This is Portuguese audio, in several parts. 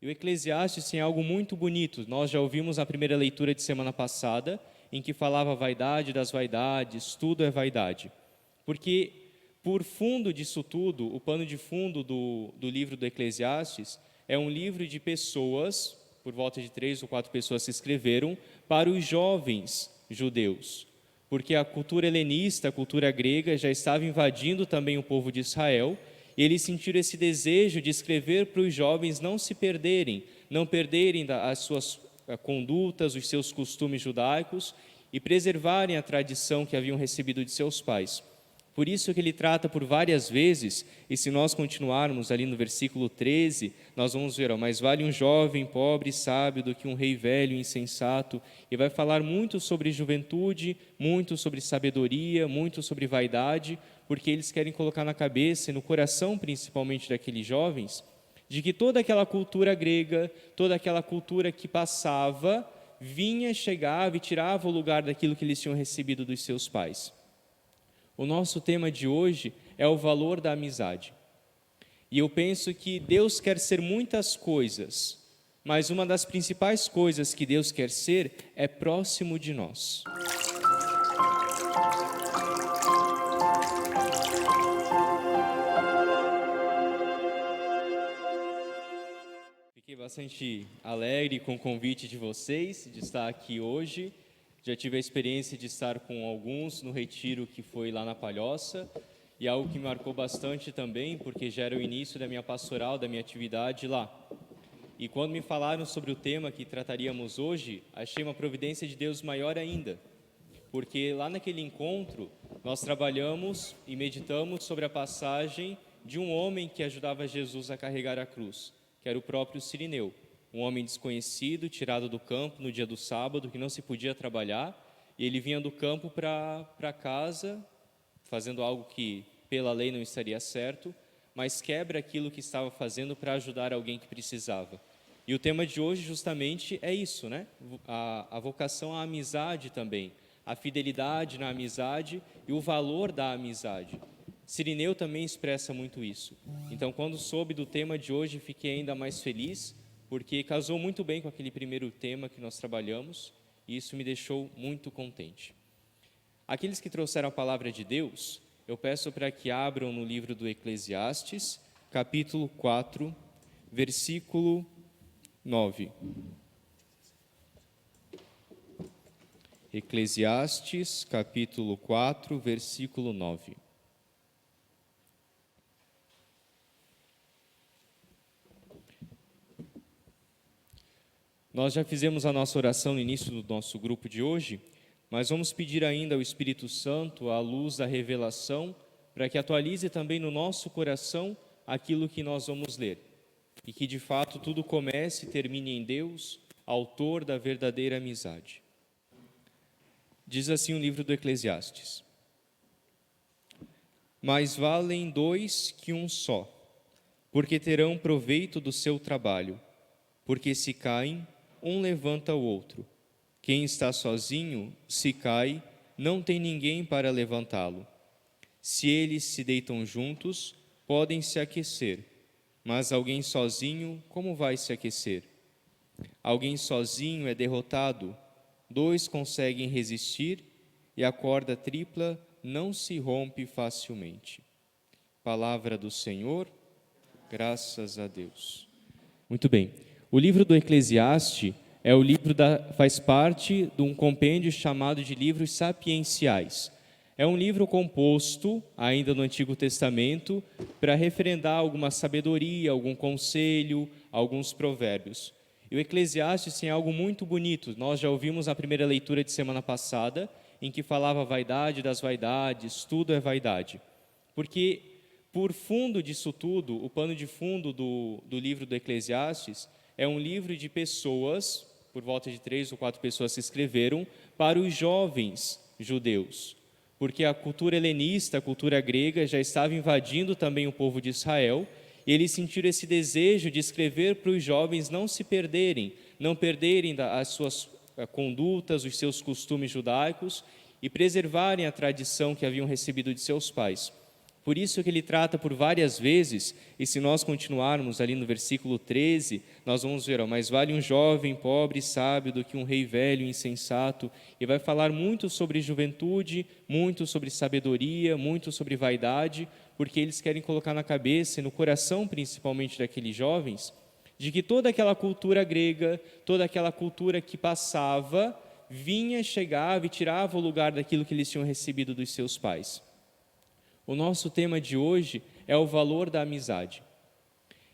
E o Eclesiastes tem algo muito bonito. Nós já ouvimos a primeira leitura de semana passada, em que falava a vaidade das vaidades, tudo é vaidade. Porque, por fundo disso tudo, o pano de fundo do livro do Eclesiastes é um livro de pessoas, por volta de 3 ou 4 pessoas se escreveram, para os jovens judeus. Porque a cultura helenista, a cultura grega, já estava invadindo também o povo de Israel, e eles sentiram esse desejo de escrever para os jovens não se perderem, não perderem as suas condutas, os seus costumes judaicos e preservarem a tradição que haviam recebido de seus pais. Por isso que ele trata por várias vezes, e se nós continuarmos ali no versículo 13, nós vamos ver, mais vale um jovem pobre e sábio do que um rei velho e insensato, e vai falar muito sobre juventude, muito sobre sabedoria, muito sobre vaidade, porque eles querem colocar na cabeça e no coração, principalmente daqueles jovens, de que toda aquela cultura grega, toda aquela cultura que passava, vinha, chegava e tirava o lugar daquilo que eles tinham recebido dos seus pais. O nosso tema de hoje é o valor da amizade. E eu penso que Deus quer ser muitas coisas, mas uma das principais coisas que Deus quer ser é próximo de nós. Fiquei bastante alegre com o convite de vocês, de estar aqui hoje. Já tive a experiência de estar com alguns no retiro que foi lá na Palhoça, e algo que me marcou bastante também, porque já era o início da minha pastoral, da minha atividade lá. E quando me falaram sobre o tema que trataríamos hoje, achei uma providência de Deus maior ainda, porque lá naquele encontro nós trabalhamos e meditamos sobre a passagem de um homem que ajudava Jesus a carregar a cruz, que era o próprio Cirineu. Um homem desconhecido, tirado do campo no dia do sábado, que não se podia trabalhar, e ele vinha do campo para casa, fazendo algo que pela lei não estaria certo, mas quebra aquilo que estava fazendo para ajudar alguém que precisava. E o tema de hoje justamente é isso, né? A vocação à amizade também, a fidelidade na amizade e o valor da amizade. Cirineu também expressa muito isso. Então, quando soube do tema de hoje, fiquei ainda mais feliz, porque casou muito bem com aquele primeiro tema que nós trabalhamos, e isso me deixou muito contente. Aqueles que trouxeram a palavra de Deus, eu peço para que abram no livro do Eclesiastes, capítulo 4, versículo 9. Eclesiastes, capítulo 4, versículo 9. Nós já fizemos a nossa oração no início do nosso grupo de hoje, mas vamos pedir ainda ao Espírito Santo, à luz da revelação, para que atualize também no nosso coração aquilo que nós vamos ler. E que de fato tudo comece e termine em Deus, autor da verdadeira amizade. Diz assim o livro do Eclesiastes: Mais valem 2 que um só, porque terão proveito do seu trabalho, porque se caem, um levanta o outro. Quem está sozinho, se cai, não tem ninguém para levantá-lo. Se eles se deitam juntos, podem se aquecer, mas alguém sozinho, como vai se aquecer? Alguém sozinho é derrotado, 2 conseguem resistir, e a corda tripla não se rompe facilmente. Palavra do Senhor, graças a Deus. Muito bem. O livro do Eclesiastes faz parte de um compêndio chamado de livros sapienciais. É um livro composto, ainda no Antigo Testamento, para referendar alguma sabedoria, algum conselho, alguns provérbios. E o Eclesiastes tem algo muito bonito. Nós já ouvimos a primeira leitura de semana passada, em que falava a vaidade das vaidades, tudo é vaidade. Porque, por fundo disso tudo, o pano de fundo do livro do Eclesiastes é um livro de pessoas, por volta de 3 ou 4 pessoas se escreveram, para os jovens judeus. Porque a cultura helenista, a cultura grega, já estava invadindo também o povo de Israel, e eles sentiram esse desejo de escrever para os jovens não se perderem, não perderem as suas condutas, os seus costumes judaicos, e preservarem a tradição que haviam recebido de seus pais. Por isso que ele trata por várias vezes, e se nós continuarmos ali no versículo 13, nós vamos ver, mais vale um jovem pobre e sábio do que um rei velho e insensato, e vai falar muito sobre juventude, muito sobre sabedoria, muito sobre vaidade, porque eles querem colocar na cabeça e no coração, principalmente daqueles jovens, de que toda aquela cultura grega, toda aquela cultura que passava, vinha, chegava e tirava o lugar daquilo que eles tinham recebido dos seus pais. O nosso tema de hoje é o valor da amizade.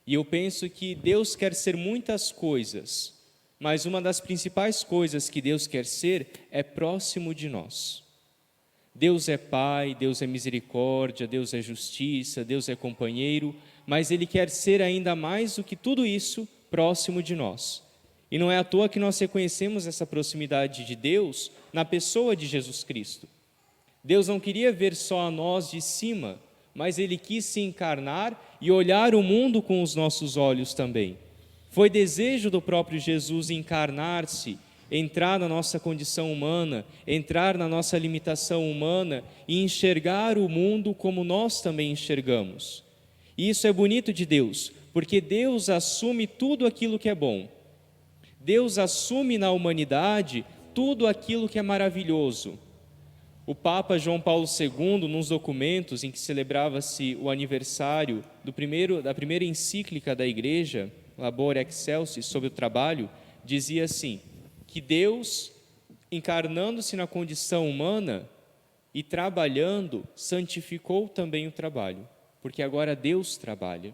E eu penso que Deus quer ser muitas coisas, mas uma das principais coisas que Deus quer ser é próximo de nós. Deus é Pai, Deus é misericórdia, Deus é justiça, Deus é companheiro, mas Ele quer ser ainda mais do que tudo isso próximo de nós. E não é à toa que nós reconhecemos essa proximidade de Deus na pessoa de Jesus Cristo. Deus não queria ver só a nós de cima, mas Ele quis se encarnar e olhar o mundo com os nossos olhos também. Foi desejo do próprio Jesus encarnar-se, entrar na nossa condição humana, entrar na nossa limitação humana e enxergar o mundo como nós também enxergamos. E isso é bonito de Deus, porque Deus assume tudo aquilo que é bom. Deus assume na humanidade tudo aquilo que é maravilhoso. O Papa João Paulo II, nos documentos em que celebrava-se o aniversário da primeira encíclica da Igreja, Labor Excelsis, sobre o trabalho, dizia assim, que Deus, encarnando-se na condição humana e trabalhando, santificou também o trabalho, porque agora Deus trabalha.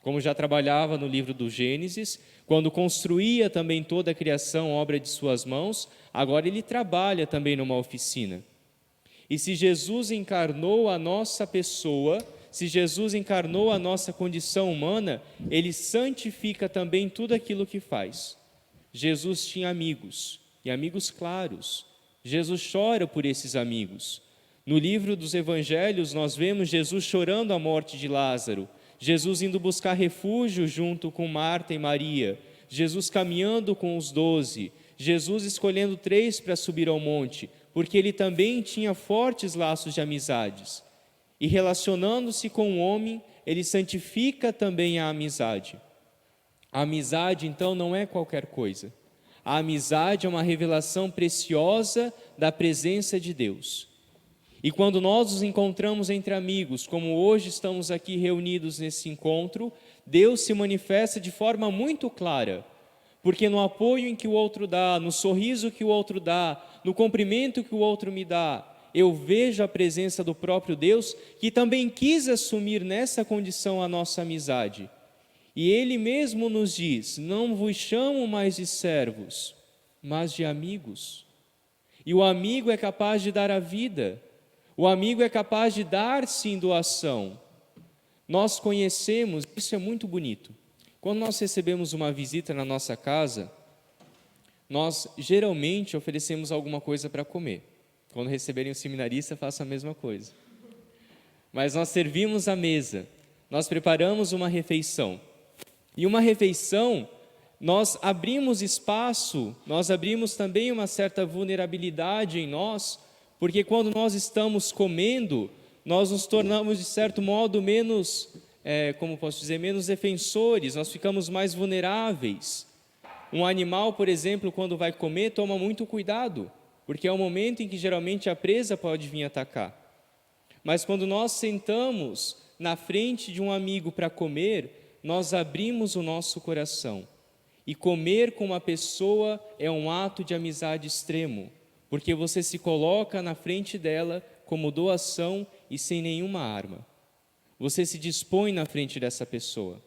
Como já trabalhava no livro do Gênesis, quando construía também toda a criação, obra de suas mãos, agora Ele trabalha também numa oficina. E se Jesus encarnou a nossa pessoa, se Jesus encarnou a nossa condição humana, Ele santifica também tudo aquilo que faz. Jesus tinha amigos, e amigos claros. Jesus chora por esses amigos. No livro dos Evangelhos, nós vemos Jesus chorando a morte de Lázaro, Jesus indo buscar refúgio junto com Marta e Maria, Jesus caminhando com os 12, Jesus escolhendo 3 para subir ao monte, porque ele também tinha fortes laços de amizades. E relacionando-se com o homem, ele santifica também a amizade. A amizade, então, não é qualquer coisa. A amizade é uma revelação preciosa da presença de Deus. E quando nós nos encontramos entre amigos, como hoje estamos aqui reunidos nesse encontro, Deus se manifesta de forma muito clara, porque no apoio em que o outro dá, no sorriso que o outro dá, no cumprimento que o outro me dá, eu vejo a presença do próprio Deus, que também quis assumir nessa condição a nossa amizade. E Ele mesmo nos diz, não vos chamo mais de servos, mas de amigos. E o amigo é capaz de dar a vida, o amigo é capaz de dar-se em doação. Nós conhecemos, isso é muito bonito. Quando nós recebemos uma visita na nossa casa, nós geralmente oferecemos alguma coisa para comer. Quando receberem um seminarista, façam a mesma coisa. Mas nós servimos a mesa, nós preparamos uma refeição. E uma refeição, nós abrimos espaço, nós abrimos também uma certa vulnerabilidade em nós, porque quando nós estamos comendo, nós nos tornamos, de certo modo, menos, menos defensores, nós ficamos mais vulneráveis. Um animal, por exemplo, quando vai comer, toma muito cuidado, porque é o momento em que geralmente a presa pode vir atacar. Mas quando nós sentamos na frente de um amigo para comer, nós abrimos o nosso coração. E comer com uma pessoa é um ato de amizade extremo, porque você se coloca na frente dela como doação e sem nenhuma arma. Você se dispõe na frente dessa pessoa.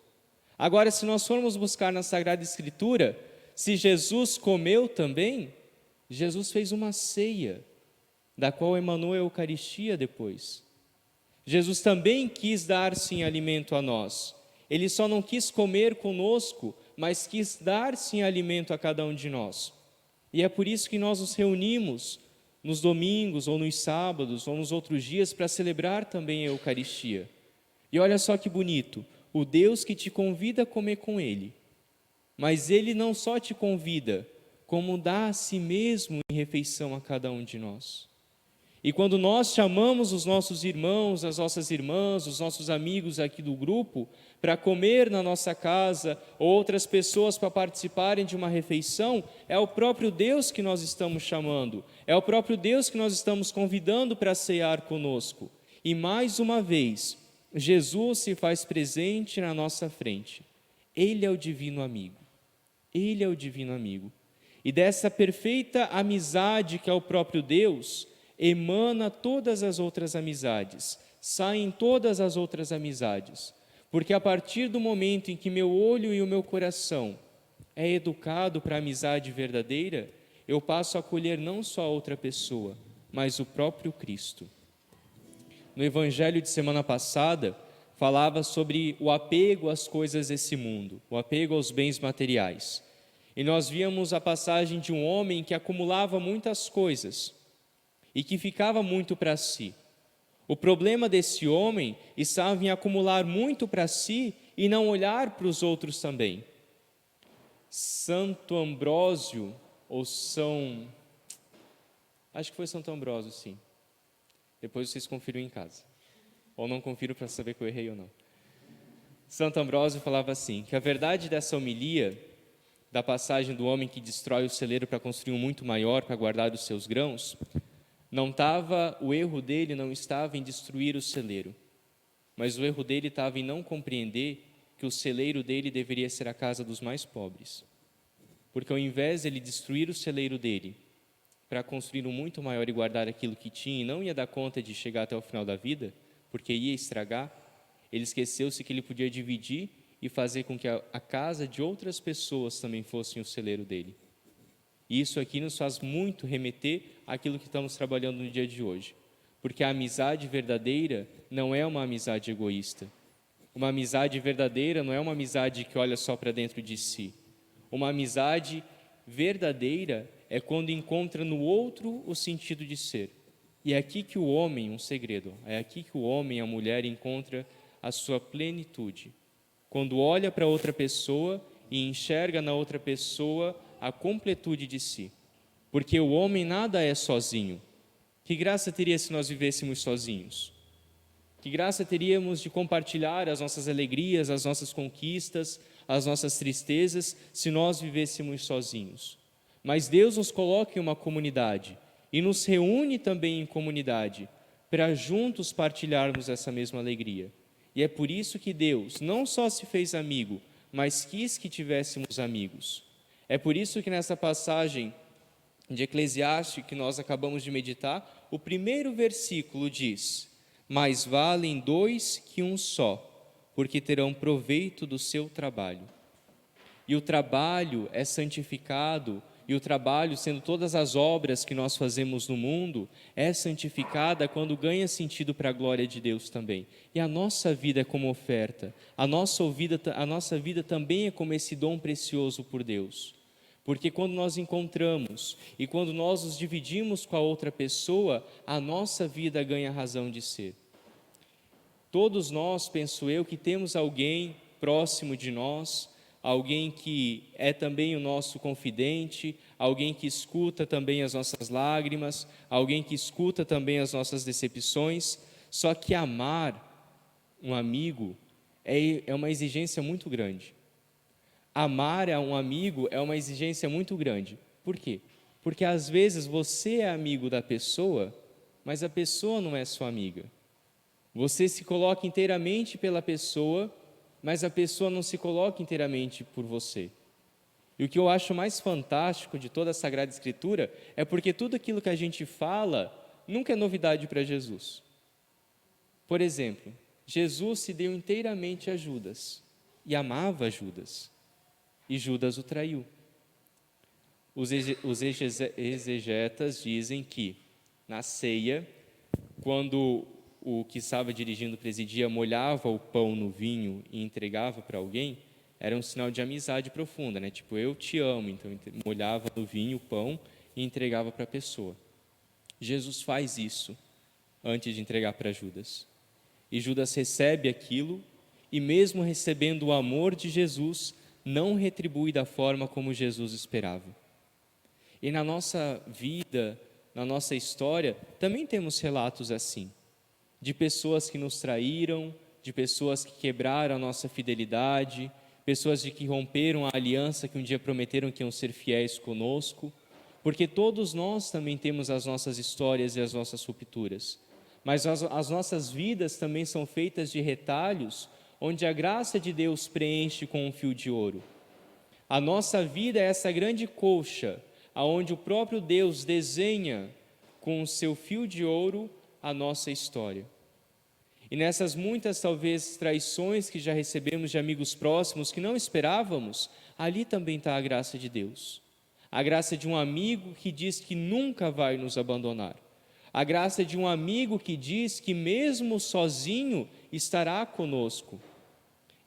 Agora, se nós formos buscar na Sagrada Escritura, se Jesus comeu também, Jesus fez uma ceia, da qual emanou a Eucaristia depois. Jesus também quis dar-se em alimento a nós. Ele só não quis comer conosco, mas quis dar-se em alimento a cada um de nós. E é por isso que nós nos reunimos nos domingos, ou nos sábados, ou nos outros dias, para celebrar também a Eucaristia. E olha só que bonito, o Deus que te convida a comer com Ele, mas Ele não só te convida, como dá a si mesmo em refeição a cada um de nós. E quando nós chamamos os nossos irmãos, as nossas irmãs, os nossos amigos aqui do grupo para comer na nossa casa, ou outras pessoas para participarem de uma refeição, é o próprio Deus que nós estamos chamando, é o próprio Deus que nós estamos convidando para cear conosco. E mais uma vez, Jesus se faz presente na nossa frente. Ele é o divino amigo. Ele é o divino amigo. E dessa perfeita amizade que é o próprio Deus, emana todas as outras amizades, saem todas as outras amizades. Porque a partir do momento em que meu olho e o meu coração é educado para a amizade verdadeira, eu passo a acolher não só a outra pessoa, mas o próprio Cristo. No Evangelho de semana passada, falava sobre o apego às coisas desse mundo, o apego aos bens materiais. E nós víamos a passagem de um homem que acumulava muitas coisas e que ficava muito para si. O problema desse homem estava em acumular muito para si e não olhar para os outros também. Santo Ambrósio, acho que foi Santo Ambrósio, sim. Depois vocês confiram em casa. Ou não confiram para saber que eu errei ou não. Santo Ambrósio falava assim, que a verdade dessa homilia, da passagem do homem que destrói o celeiro para construir um muito maior, para guardar os seus grãos, o erro dele não estava em destruir o celeiro, mas o erro dele estava em não compreender que o celeiro dele deveria ser a casa dos mais pobres. Porque ao invés de ele destruir o celeiro dele, para construir um muito maior e guardar aquilo que tinha, e não ia dar conta de chegar até o final da vida, porque ia estragar, ele esqueceu-se que ele podia dividir e fazer com que a casa de outras pessoas também fossem o celeiro dele. E isso aqui nos faz muito remeter àquilo que estamos trabalhando no dia de hoje. Porque a amizade verdadeira não é uma amizade egoísta. Uma amizade verdadeira não é uma amizade que olha só para dentro de si. Uma amizade verdadeira é quando encontra no outro o sentido de ser. E é aqui que o homem, um segredo, é aqui que o homem e a mulher encontra a sua plenitude. Quando olha para outra pessoa e enxerga na outra pessoa a completude de si. Porque o homem nada é sozinho. Que graça teria se nós vivêssemos sozinhos? Que graça teríamos de compartilhar as nossas alegrias, as nossas conquistas, as nossas tristezas, se nós vivêssemos sozinhos? Mas Deus nos coloca em uma comunidade e nos reúne também em comunidade para juntos partilharmos essa mesma alegria. E é por isso que Deus não só se fez amigo, mas quis que tivéssemos amigos. É por isso que nessa passagem de Eclesiastes que nós acabamos de meditar, o primeiro versículo diz: mais valem dois que um só, porque terão proveito do seu trabalho. E o trabalho é santificado, e o trabalho, sendo todas as obras que nós fazemos no mundo, é santificada quando ganha sentido para a glória de Deus também. E a nossa vida é como oferta, a nossa vida também é como esse dom precioso por Deus. Porque quando nós encontramos e quando nós nos dividimos com a outra pessoa, a nossa vida ganha razão de ser. Todos nós, penso eu, que temos alguém próximo de nós, alguém que é também o nosso confidente, alguém que escuta também as nossas lágrimas, alguém que escuta também as nossas decepções. Só que amar um amigo é uma exigência muito grande. Amar a um amigo é uma exigência muito grande. Por quê? Porque às vezes você é amigo da pessoa, mas a pessoa não é sua amiga. Você se coloca inteiramente pela pessoa, mas a pessoa não se coloca inteiramente por você. E o que eu acho mais fantástico de toda a Sagrada Escritura é porque tudo aquilo que a gente fala nunca é novidade para Jesus. Por exemplo, Jesus se deu inteiramente a Judas e amava Judas. E Judas o traiu. Os exegetas dizem que, na ceia, quando o que estava dirigindo presidia molhava o pão no vinho e entregava para alguém, era um sinal de amizade profunda, né? Tipo, eu te amo, então molhava no vinho o pão e entregava para a pessoa. Jesus faz isso antes de entregar para Judas. E Judas recebe aquilo e mesmo recebendo o amor de Jesus, não retribui da forma como Jesus esperava. E na nossa vida, na nossa história, também temos relatos assim, de pessoas que nos traíram, de pessoas que quebraram a nossa fidelidade, pessoas que romperam a aliança que um dia prometeram que iam ser fiéis conosco, porque todos nós também temos as nossas histórias e as nossas rupturas, mas as nossas vidas também são feitas de retalhos, onde a graça de Deus preenche com um fio de ouro. A nossa vida é essa grande colcha, aonde o próprio Deus desenha com o seu fio de ouro a nossa história. E nessas muitas, talvez, traições que já recebemos de amigos próximos que não esperávamos, ali também está a graça de Deus. A graça de um amigo que diz que nunca vai nos abandonar. A graça de um amigo que diz que mesmo sozinho estará conosco.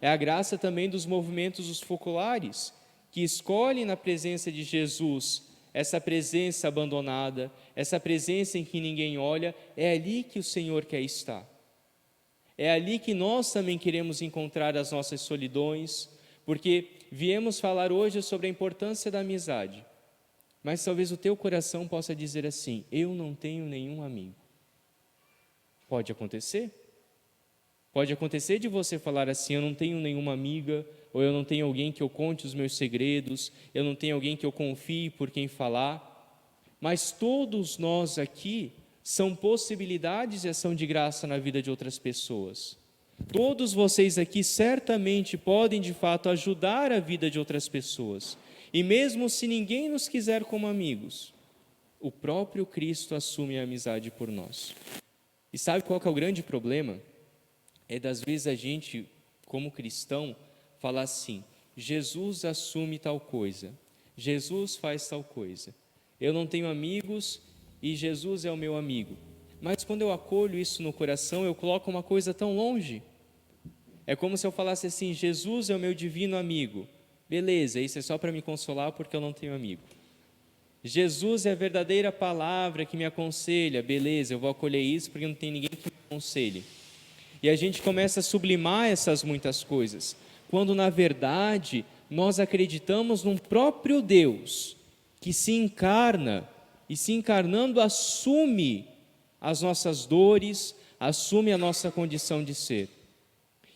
É a graça também dos movimentos dos focolares, que escolhem na presença de Jesus, essa presença abandonada, essa presença em que ninguém olha, é ali que o Senhor quer estar. É ali que nós também queremos encontrar as nossas solidões, porque viemos falar hoje sobre a importância da amizade. Mas talvez o teu coração possa dizer assim: eu não tenho nenhum amigo. Pode acontecer? Pode acontecer de você falar assim: eu não tenho nenhuma amiga, ou eu não tenho alguém que eu conte os meus segredos, eu não tenho alguém que eu confie por quem falar. Mas todos nós aqui são possibilidades de ação de graça na vida de outras pessoas. Todos vocês aqui certamente podem de fato ajudar a vida de outras pessoas. E mesmo se ninguém nos quiser como amigos, o próprio Cristo assume a amizade por nós. E sabe qual que é o grande problema? É das vezes a gente, como cristão, falar assim: Jesus assume tal coisa, Jesus faz tal coisa. Eu não tenho amigos e Jesus é o meu amigo. Mas quando eu acolho isso no coração, eu coloco uma coisa tão longe. É como se eu falasse assim: Jesus é o meu divino amigo. Beleza, isso é só para me consolar porque eu não tenho amigo. Jesus é a verdadeira palavra que me aconselha. Beleza, eu vou acolher isso porque não tem ninguém que me aconselhe. E a gente começa a sublimar essas muitas coisas, quando na verdade nós acreditamos num próprio Deus que se encarna e se encarnando assume as nossas dores, assume a nossa condição de ser.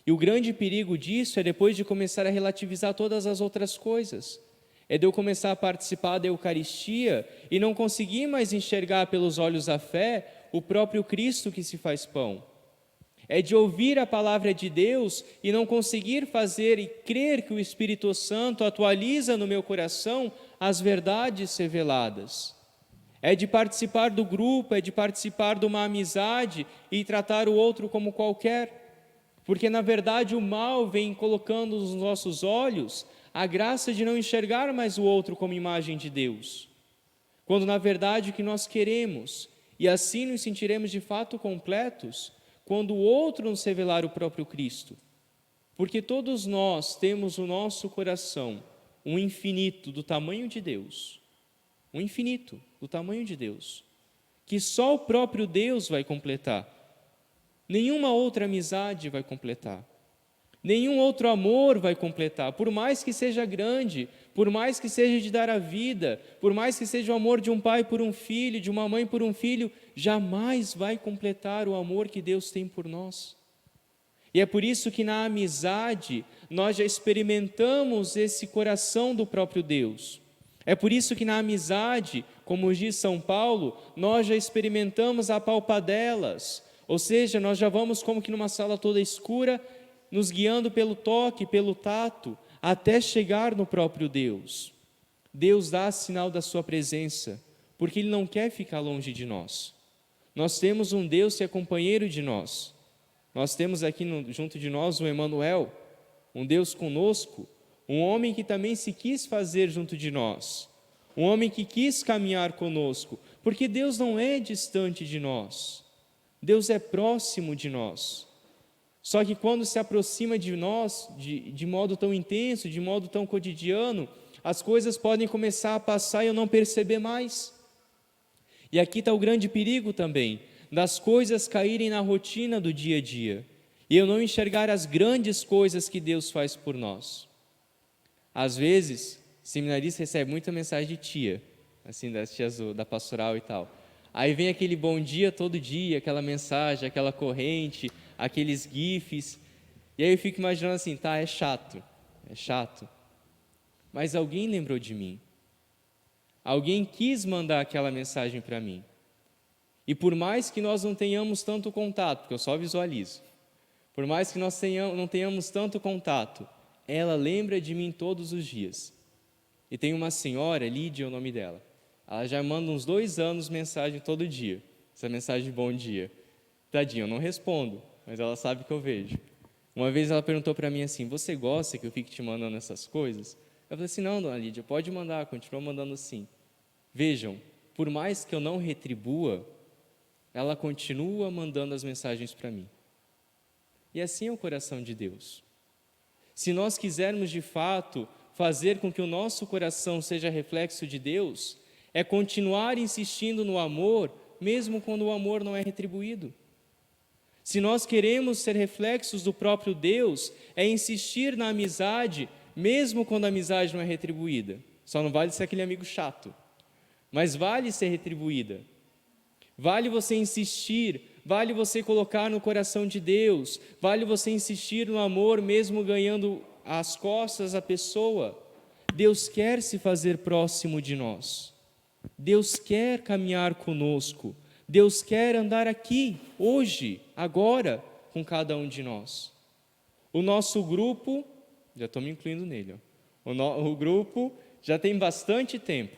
E o grande perigo disso é depois de começar a relativizar todas as outras coisas. É de eu começar a participar da Eucaristia e não conseguir mais enxergar pelos olhos da fé o próprio Cristo que se faz pão. É de ouvir a palavra de Deus e não conseguir fazer e crer que o Espírito Santo atualiza no meu coração as verdades reveladas. É de participar do grupo, é de participar de uma amizade e tratar o outro como qualquer. Porque, na verdade, o mal vem colocando nos nossos olhos a graça de não enxergar mais o outro como imagem de Deus. Quando, na verdade, o que nós queremos, e assim nos sentiremos de fato completos, quando o outro nos revelar o próprio Cristo. Porque todos nós temos no nosso coração um infinito do tamanho de Deus. Um infinito do tamanho de Deus. Que só o próprio Deus vai completar. Nenhuma outra amizade vai completar. Nenhum outro amor vai completar. Por mais que seja grande, por mais que seja de dar a vida, por mais que seja o amor de um pai por um filho, de uma mãe por um filho, jamais vai completar o amor que Deus tem por nós. E é por isso que na amizade nós já experimentamos esse coração do próprio Deus. É por isso que na amizade, como diz São Paulo, nós já experimentamos apalpadelas. Ou seja, nós já vamos como que numa sala toda escura, nos guiando pelo toque, pelo tato, até chegar no próprio Deus. Deus dá sinal da sua presença, porque Ele não quer ficar longe de nós. Nós temos um Deus que é companheiro de nós. Nós temos aqui junto de nós o Emmanuel, um Deus conosco, um homem que também se quis fazer junto de nós, um homem que quis caminhar conosco, porque Deus não é distante de nós. Deus é próximo de nós. Só que quando se aproxima de nós de modo tão intenso, de modo tão cotidiano, as coisas podem começar a passar e eu não perceber mais. E aqui está o grande perigo também, das coisas caírem na rotina do dia a dia, e eu não enxergar as grandes coisas que Deus faz por nós. Às vezes, seminarista recebe muita mensagem de tia, assim, das tias da pastoral e tal. Aí vem aquele bom dia todo dia, aquela mensagem, aquela corrente, aqueles gifs. E aí eu fico imaginando assim, tá, é chato. Mas alguém lembrou de mim. Alguém quis mandar aquela mensagem para mim. E por mais que nós não tenhamos tanto contato, porque eu só visualizo, por mais que nós não tenhamos tanto contato, ela lembra de mim todos os dias. E tem uma senhora, Lídia é o nome dela, ela já manda uns 2 anos mensagem todo dia, essa mensagem de bom dia. Tadinha, eu não respondo, mas ela sabe que eu vejo. Uma vez ela perguntou para mim assim, você gosta que eu fique te mandando essas coisas? Eu falei assim, não, dona Lídia, pode mandar, continua mandando sim. Vejam, por mais que eu não retribua, ela continua mandando as mensagens para mim. E assim é o coração de Deus. Se nós quisermos de fato fazer com que o nosso coração seja reflexo de Deus, é continuar insistindo no amor, mesmo quando o amor não é retribuído. Se nós queremos ser reflexos do próprio Deus, é insistir na amizade, mesmo quando a amizade não é retribuída. Só não vale ser aquele amigo chato, mas vale ser retribuída. Vale você insistir, vale você colocar no coração de Deus, vale você insistir no amor, mesmo ganhando às costas a pessoa. Deus quer se fazer próximo de nós. Deus quer caminhar conosco. Deus quer andar aqui, hoje, agora, com cada um de nós. O nosso grupo, já estou me incluindo nele, o grupo já tem bastante tempo.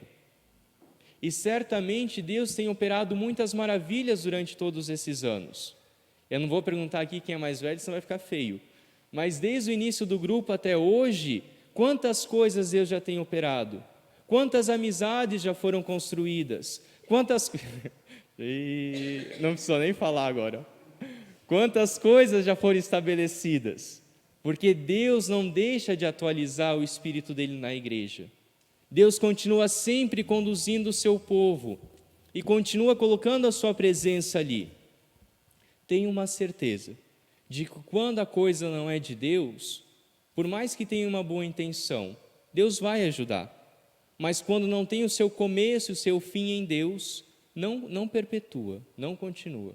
E certamente Deus tem operado muitas maravilhas durante todos esses anos. Eu não vou perguntar aqui quem é mais velho, senão vai ficar feio. Mas desde o início do grupo até hoje, quantas coisas Deus já tem operado? Quantas amizades já foram construídas? Quantas... Não precisa nem falar agora. Quantas coisas já foram estabelecidas? Porque Deus não deixa de atualizar o Espírito dele na igreja. Deus continua sempre conduzindo o seu povo e continua colocando a sua presença ali. Tenha uma certeza de que quando a coisa não é de Deus, por mais que tenha uma boa intenção, Deus vai ajudar. Mas quando não tem o seu começo e o seu fim em Deus, não perpetua, não continua.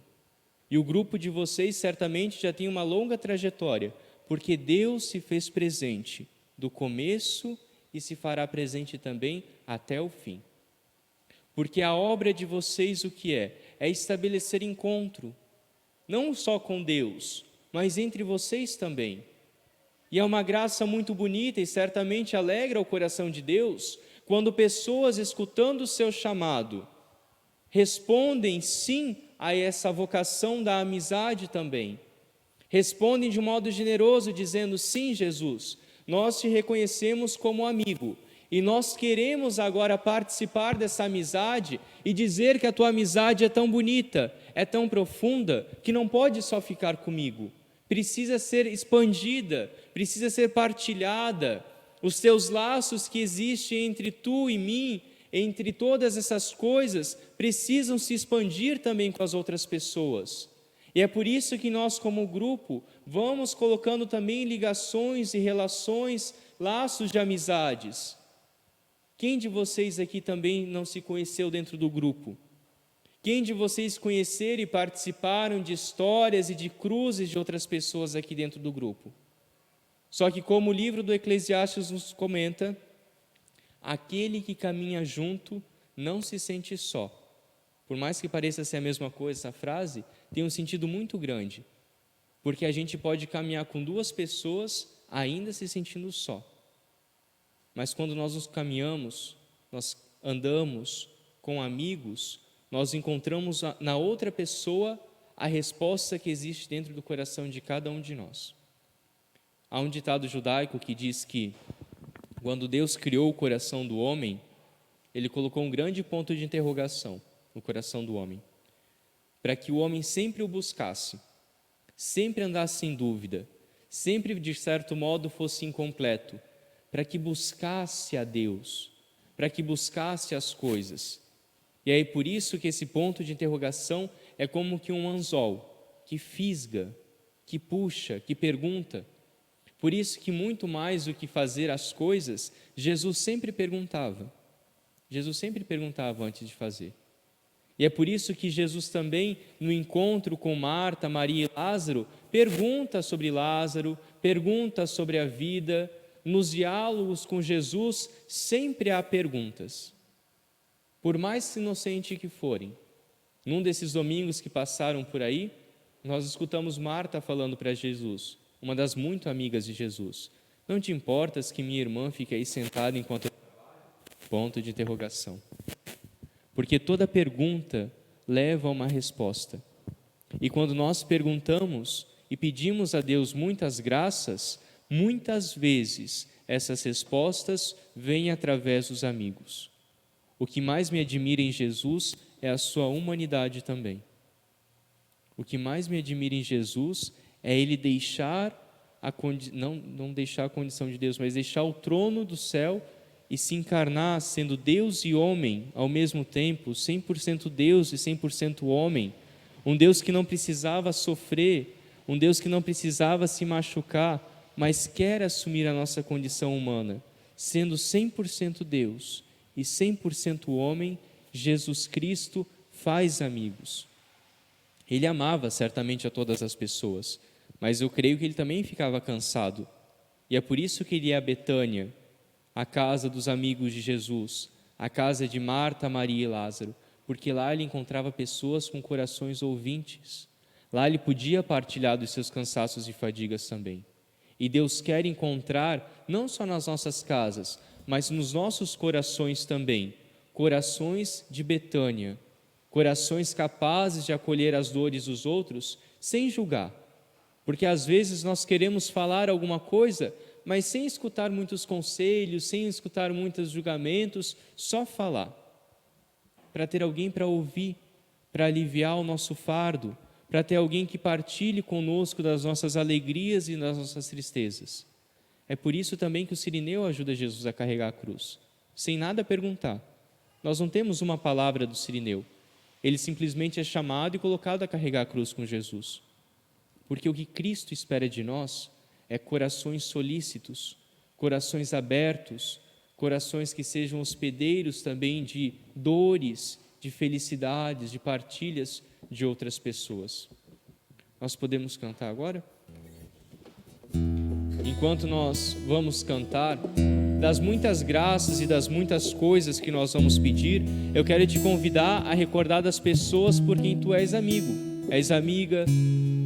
E o grupo de vocês certamente já tem uma longa trajetória, porque Deus se fez presente do começo e se fará presente também até o fim. Porque a obra de vocês o que é? É estabelecer encontro, não só com Deus, mas entre vocês também. E é uma graça muito bonita e certamente alegra o coração de Deus, quando pessoas escutando o seu chamado, respondem sim a essa vocação da amizade também. Respondem de um modo generoso, dizendo, sim, Jesus, nós te reconhecemos como amigo e nós queremos agora participar dessa amizade e dizer que a tua amizade é tão bonita, é tão profunda, que não pode só ficar comigo. Precisa ser expandida, precisa ser partilhada. Os teus laços que existem entre tu e mim, entre todas essas coisas, precisam se expandir também com as outras pessoas. E é por isso que nós, como grupo, vamos colocando também ligações e relações, laços de amizades. Quem de vocês aqui também não se conheceu dentro do grupo? Quem de vocês conheceram e participaram de histórias e de cruzes de outras pessoas aqui dentro do grupo? Só que como o livro do Eclesiastes nos comenta, aquele que caminha junto não se sente só. Por mais que pareça ser a mesma coisa, essa frase tem um sentido muito grande, porque a gente pode caminhar com 2 pessoas ainda se sentindo só. Mas quando nós nos caminhamos, nós andamos com amigos, nós encontramos na outra pessoa a resposta que existe dentro do coração de cada um de nós. Há um ditado judaico que diz que quando Deus criou o coração do homem, Ele colocou um grande ponto de interrogação no coração do homem, para que o homem sempre o buscasse, sempre andasse em dúvida, sempre de certo modo fosse incompleto, para que buscasse a Deus, para que buscasse as coisas. E aí por isso que esse ponto de interrogação é como que um anzol, que fisga, que puxa, que pergunta. Por isso que muito mais do que fazer as coisas, Jesus sempre perguntava. Jesus sempre perguntava antes de fazer. E é por isso que Jesus também, no encontro com Marta, Maria e Lázaro, pergunta sobre Lázaro, pergunta sobre a vida. Nos diálogos com Jesus, sempre há perguntas. Por mais inocente que forem. Num desses domingos que passaram por aí, nós escutamos Marta falando para Jesus, uma das muito amigas de Jesus: não te importas que minha irmã fique aí sentada enquanto eu trabalho? Ponto de interrogação. Porque toda pergunta leva a uma resposta. E quando nós perguntamos e pedimos a Deus muitas graças, muitas vezes essas respostas vêm através dos amigos. O que mais me admira em Jesus é a sua humanidade também. O que mais me admira em Jesus é Ele deixar não deixar a condição de Deus, mas deixar o trono do céu e se encarnar sendo Deus e homem ao mesmo tempo, 100% Deus e 100% homem, um Deus que não precisava sofrer, um Deus que não precisava se machucar, mas quer assumir a nossa condição humana, sendo 100% Deus e 100% homem. Jesus Cristo faz amigos. Ele amava certamente a todas as pessoas, mas eu creio que ele também ficava cansado, e é por isso que ele ia a Betânia, a casa dos amigos de Jesus, a casa de Marta, Maria e Lázaro, porque lá ele encontrava pessoas com corações ouvintes. Lá ele podia partilhar dos seus cansaços e fadigas também. E Deus quer encontrar, não só nas nossas casas, mas nos nossos corações também, corações de Betânia, corações capazes de acolher as dores dos outros sem julgar. Porque às vezes nós queremos falar alguma coisa, mas sem escutar muitos conselhos, sem escutar muitos julgamentos, só falar. Para ter alguém para ouvir, para aliviar o nosso fardo, para ter alguém que partilhe conosco das nossas alegrias e das nossas tristezas. É por isso também que o Cirineu ajuda Jesus a carregar a cruz, sem nada perguntar. Nós não temos uma palavra do Cirineu. Ele simplesmente é chamado e colocado a carregar a cruz com Jesus. Porque o que Cristo espera de nós é corações solícitos, corações abertos, corações que sejam hospedeiros também de dores, de felicidades, de partilhas de outras pessoas. Nós podemos cantar agora? Enquanto nós vamos cantar, das muitas graças e das muitas coisas que nós vamos pedir, eu quero te convidar a recordar das pessoas por quem tu és amigo, és amiga,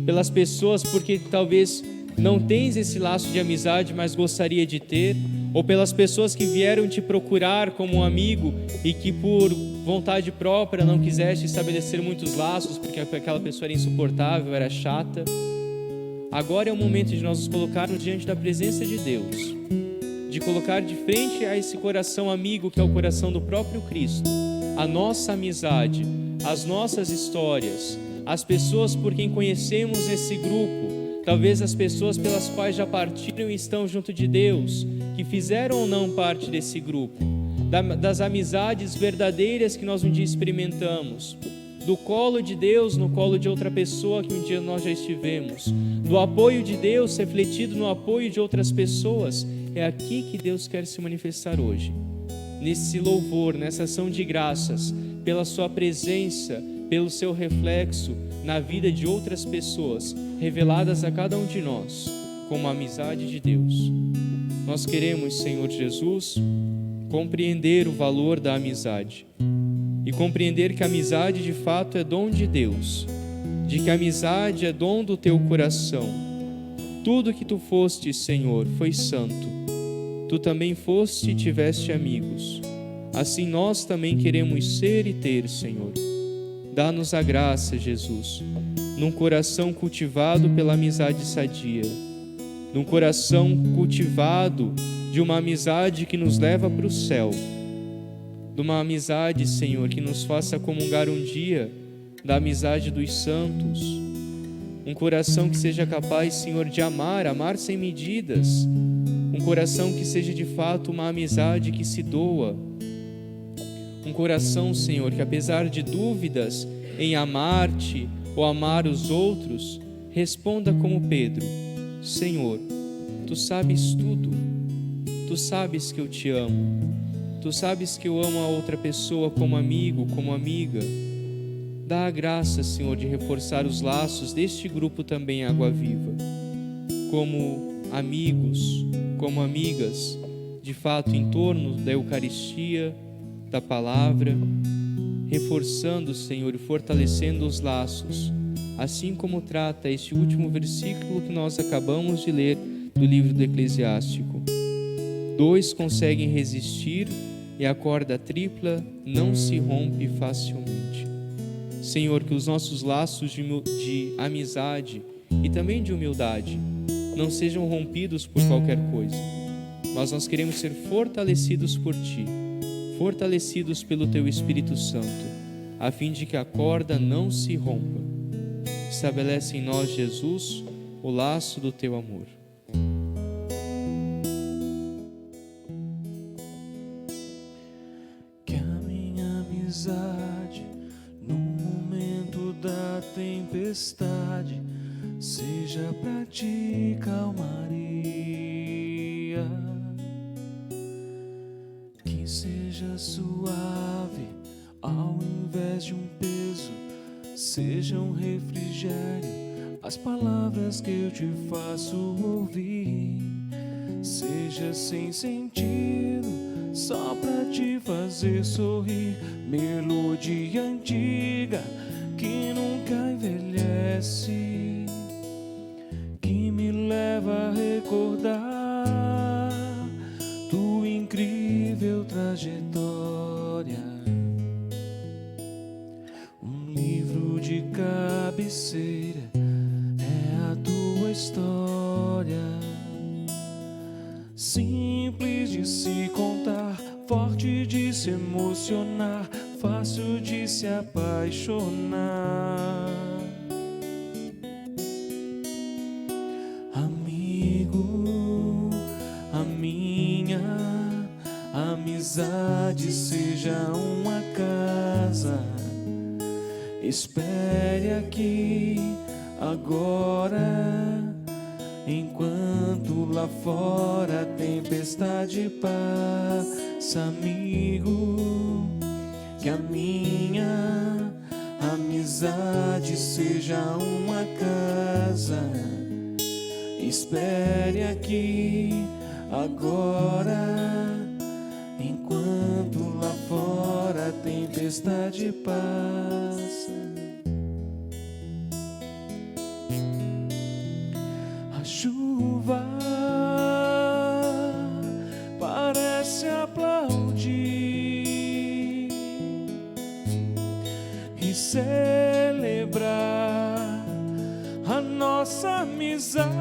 pelas pessoas porque talvez não tens esse laço de amizade, mas gostaria de ter, ou pelas pessoas que vieram te procurar como um amigo e que por vontade própria não quiseste estabelecer muitos laços porque aquela pessoa era insuportável, era chata. Agora é o momento de nós nos colocarmos diante da presença de Deus, de colocar de frente a esse coração amigo que é o coração do próprio Cristo, a nossa amizade, as nossas histórias, as pessoas por quem conhecemos esse grupo, talvez as pessoas pelas quais já partiram e estão junto de Deus, que fizeram ou não parte desse grupo, das amizades verdadeiras que nós um dia experimentamos, do colo de Deus no colo de outra pessoa que um dia nós já estivemos, do apoio de Deus refletido no apoio de outras pessoas. É aqui que Deus quer se manifestar hoje, nesse louvor, nessa ação de graças, pela sua presença, pelo seu reflexo na vida de outras pessoas, reveladas a cada um de nós, como a amizade de Deus. Nós queremos, Senhor Jesus, compreender o valor da amizade e compreender que a amizade de fato é dom de Deus, de que a amizade é dom do teu coração. Tudo que tu foste, Senhor, foi santo. Tu também foste e tiveste amigos. Assim nós também queremos ser e ter, Senhor. Dá-nos a graça, Jesus, num coração cultivado pela amizade sadia, num coração cultivado de uma amizade que nos leva para o céu, de uma amizade, Senhor, que nos faça comungar um dia da amizade dos santos, um coração que seja capaz, Senhor, de amar sem medidas, um coração que seja de fato uma amizade que se doa, um coração, Senhor, que apesar de dúvidas em amar-te ou amar os outros, responda como Pedro: Senhor, tu sabes tudo, tu sabes que eu te amo, tu sabes que eu amo a outra pessoa como amigo, como amiga, Dá a graça, Senhor, de reforçar os laços deste grupo também Água Viva, como amigos, como amigas, de fato, em torno da Eucaristia, da Palavra, reforçando, Senhor, e fortalecendo os laços, assim como trata este último versículo que nós acabamos de ler do livro do Eclesiástico. 2 conseguem resistir e a corda tripla não se rompe facilmente. Senhor, que os nossos laços de amizade e também de humildade não sejam rompidos por qualquer coisa, mas nós queremos ser fortalecidos por Ti, fortalecidos pelo Teu Espírito Santo, a fim de que a corda não se rompa. Estabelece em nós, Jesus, o laço do Teu amor. Que a minha amizade, no momento da tempestade, seja pra Ti calmaria, que seja suave ao invés de um peso, seja um refrigério as palavras que eu Te faço ouvir, seja sem sentido só pra Te fazer sorrir, melodia antiga que nunca envelhece, que me leva a recordar tua incrível trajetória. Um livro de cabeceira é a tua história, simples de se contar, forte de se emocionar, fácil de se apaixonar. Amigo, a minha amizade seja uma casa, espere aqui agora, enquanto lá fora a tempestade passa. Amigo, que a minha amizade seja uma casa, espere aqui agora, enquanto lá fora a tempestade passa. A chuva parece aplaudir e celebrar a nossa amizade.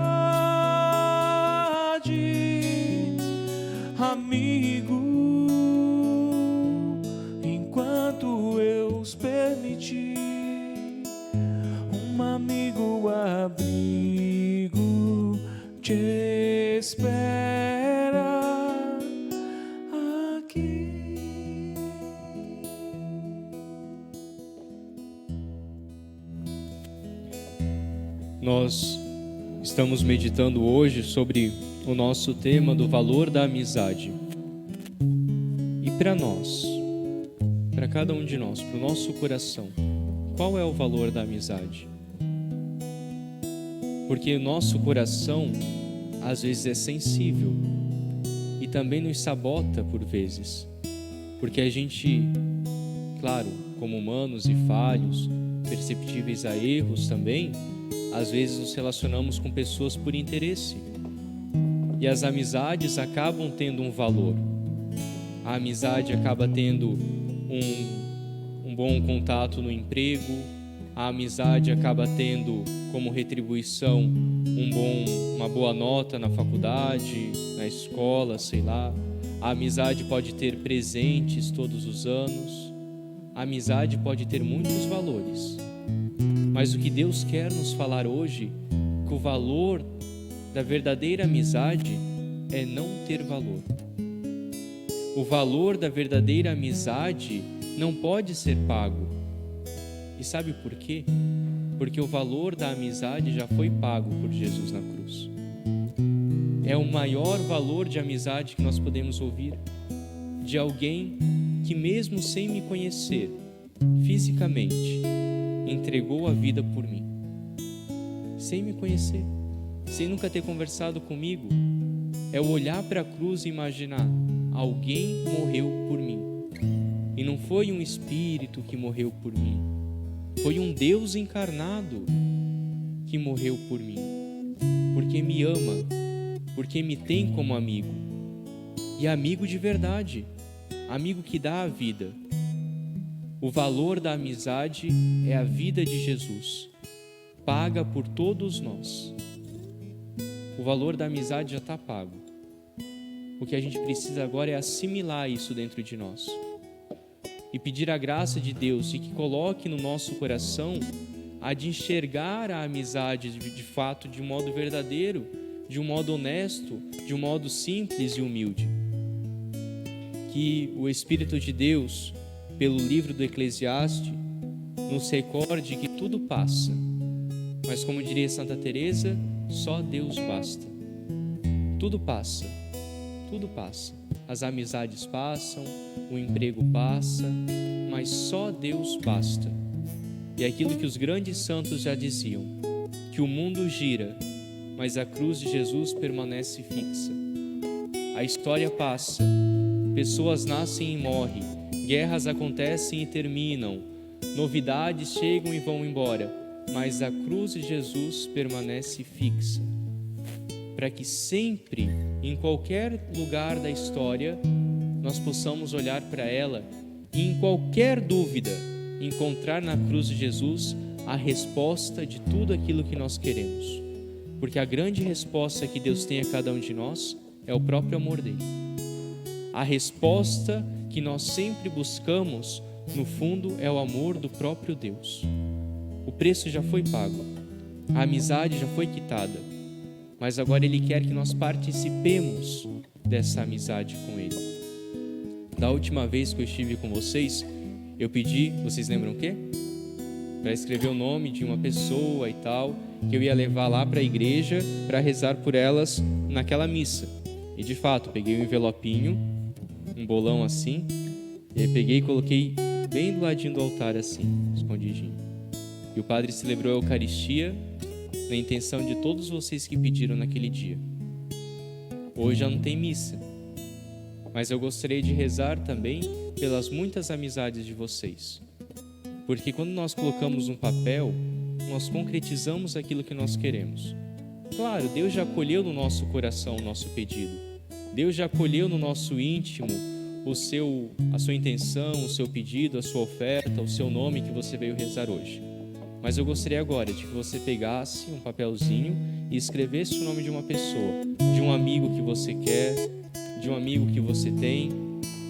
Amigo, enquanto eu os permitir, um amigo abrigo te espera aqui. Nós estamos meditando hoje sobre o nosso tema do valor da amizade. E para nós, para cada um de nós, para o nosso coração, qual é o valor da amizade? Porque o nosso coração, às vezes, é sensível e também nos sabota por vezes. Porque a gente, claro, como humanos e falhos, perceptíveis a erros também, às vezes nos relacionamos com pessoas por interesse. E as amizades acabam tendo um valor. A amizade acaba tendo um bom contato no emprego, a amizade acaba tendo como retribuição uma boa nota na faculdade, na escola, sei lá. A amizade pode ter presentes todos os anos. A amizade pode ter muitos valores. Mas o que Deus quer nos falar hoje, que o valor da verdadeira amizade é não ter valor. O valor da verdadeira amizade não pode ser pago. E sabe por quê? Porque o valor da amizade já foi pago por Jesus na cruz. É o maior valor de amizade que nós podemos ouvir, de alguém que mesmo sem me conhecer fisicamente, entregou a vida por mim. Sem me conhecer, sem nunca ter conversado comigo, é o olhar para a cruz e imaginar: alguém morreu por mim. E não foi um espírito que morreu por mim, foi um Deus encarnado que morreu por mim, porque me ama, porque me tem como amigo, e amigo de verdade, amigo que dá a vida. O valor da amizade é a vida de Jesus, paga por todos nós. O valor da amizade já está pago. O que a gente precisa agora é assimilar isso dentro de nós e pedir a graça de Deus e que coloque no nosso coração a de enxergar a amizade de fato de um modo verdadeiro, de um modo honesto, de um modo simples e humilde. Que o Espírito de Deus, pelo livro do Eclesiastes, nos recorde que tudo passa, mas como diria Santa Teresa, só Deus basta. Tudo passa, tudo passa. As amizades passam, o emprego passa, mas só Deus basta. E é aquilo que os grandes santos já diziam, que o mundo gira, mas a cruz de Jesus permanece fixa. A história passa, pessoas nascem e morrem, guerras acontecem e terminam, novidades chegam e vão embora, mas a cruz de Jesus permanece fixa, para que sempre, em qualquer lugar da história, nós possamos olhar para ela e, em qualquer dúvida, encontrar na cruz de Jesus a resposta de tudo aquilo que nós queremos. Porque a grande resposta que Deus tem a cada um de nós é o próprio amor dele. A resposta que nós sempre buscamos, no fundo, é o amor do próprio Deus. O preço já foi pago, a amizade já foi quitada, mas agora Ele quer que nós participemos dessa amizade com Ele. Da última vez que eu estive com vocês, eu pedi, vocês lembram o quê? Para escrever o nome de uma pessoa e tal, que eu ia levar lá para a igreja para rezar por elas naquela missa. E de fato, peguei um envelopinho, um bolão assim, e aí peguei e coloquei bem do ladinho do altar assim, escondidinho. E o padre celebrou a Eucaristia na intenção de todos vocês que pediram naquele dia. Hoje já não tem missa, mas eu gostaria de rezar também pelas muitas amizades de vocês. Porque quando nós colocamos um papel, nós concretizamos aquilo que nós queremos. Claro, Deus já acolheu no nosso coração o nosso pedido. Deus já acolheu no nosso íntimo a sua intenção, o seu pedido, a sua oferta, o seu nome que você veio rezar hoje. Mas eu gostaria agora de que você pegasse um papelzinho e escrevesse o nome de uma pessoa, de um amigo que você quer, de um amigo que você tem,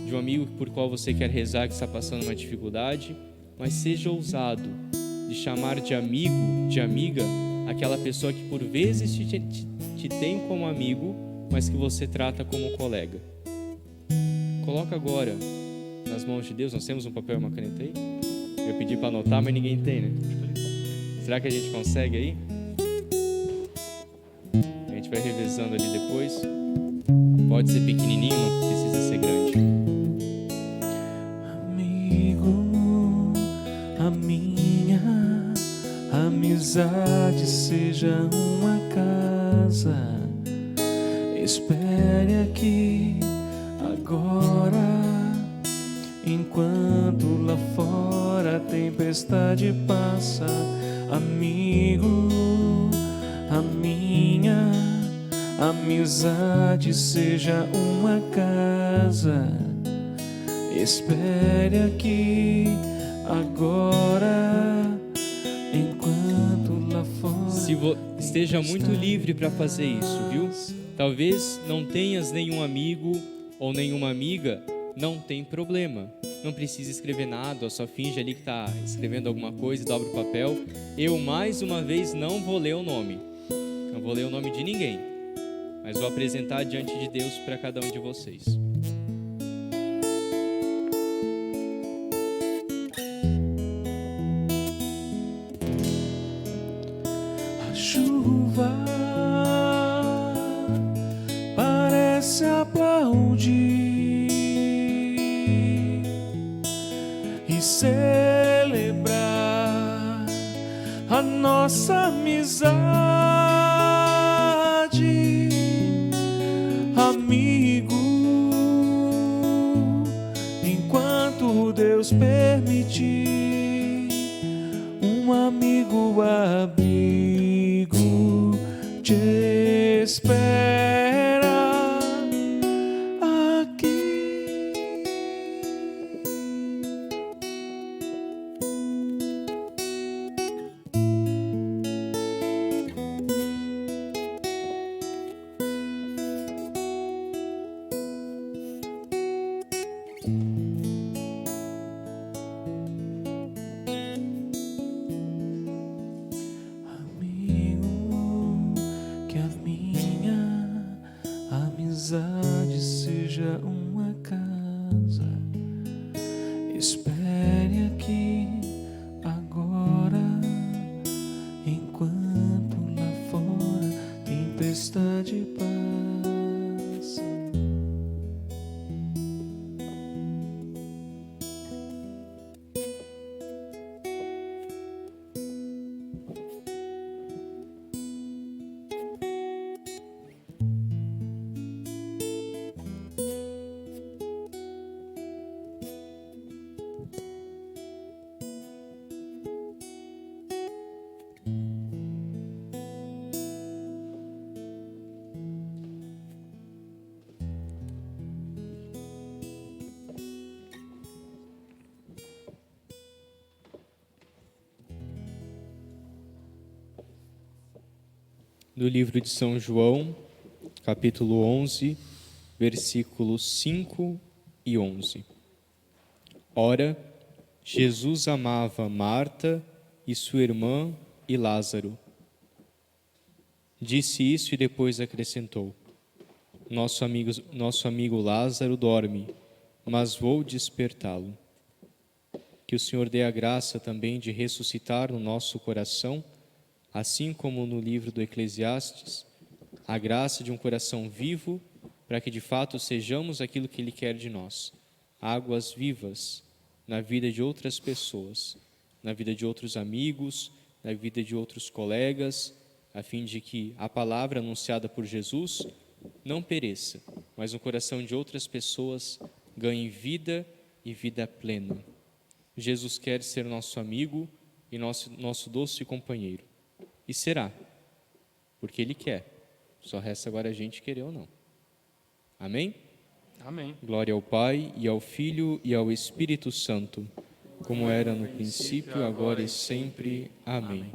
de um amigo por qual você quer rezar que está passando uma dificuldade, mas seja ousado de chamar de amigo, de amiga, aquela pessoa que por vezes te tem como amigo, mas que você trata como colega. Coloca agora nas mãos de Deus. Nós temos um papel e uma caneta aí? Eu pedi para anotar, mas ninguém tem, né? Será que a gente consegue aí? A gente vai revezando ali depois. Pode ser pequenininho, não precisa ser grande. Amigo, a minha amizade seja uma casa. Espere aqui agora, enquanto lá fora a tempestade passa. Amigo, a minha amizade seja uma casa. Espere aqui agora, enquanto lá fora... Esteja muito livre para fazer isso, viu? Talvez não tenhas nenhum amigo ou nenhuma amiga, não tem problema. Não precisa escrever nada, só finge ali que está escrevendo alguma coisa e dobra o papel. Eu, mais uma vez, não vou ler o nome. Não vou ler o nome de ninguém, mas vou apresentar diante de Deus para cada um de vocês. A chuva parece aplaudir e celebrar a nossa amizade, amigo, enquanto Deus permitir, um amigo abrigo te espera aqui. Amigo, que a minha amizade seja uma casa. Espere aqui agora, enquanto lá fora tempestade passa. Do livro de São João, capítulo 11, versículos 5 e 11. Ora, Jesus amava Marta e sua irmã e Lázaro. Disse isso e depois acrescentou: Nosso amigo Lázaro dorme, mas vou despertá-lo. Que o Senhor dê a graça também de ressuscitar no nosso coração, assim como no livro do Eclesiastes, a graça de um coração vivo, para que de fato sejamos aquilo que Ele quer de nós, águas vivas na vida de outras pessoas, na vida de outros amigos, na vida de outros colegas, a fim de que a palavra anunciada por Jesus não pereça, mas no coração de outras pessoas ganhe vida e vida plena. Jesus quer ser nosso amigo e nosso doce companheiro. E será, porque Ele quer. Só resta agora a gente querer ou não. Amém? Amém. Glória ao Pai, e ao Filho, e ao Espírito Santo, como era no princípio, agora e sempre. Amém.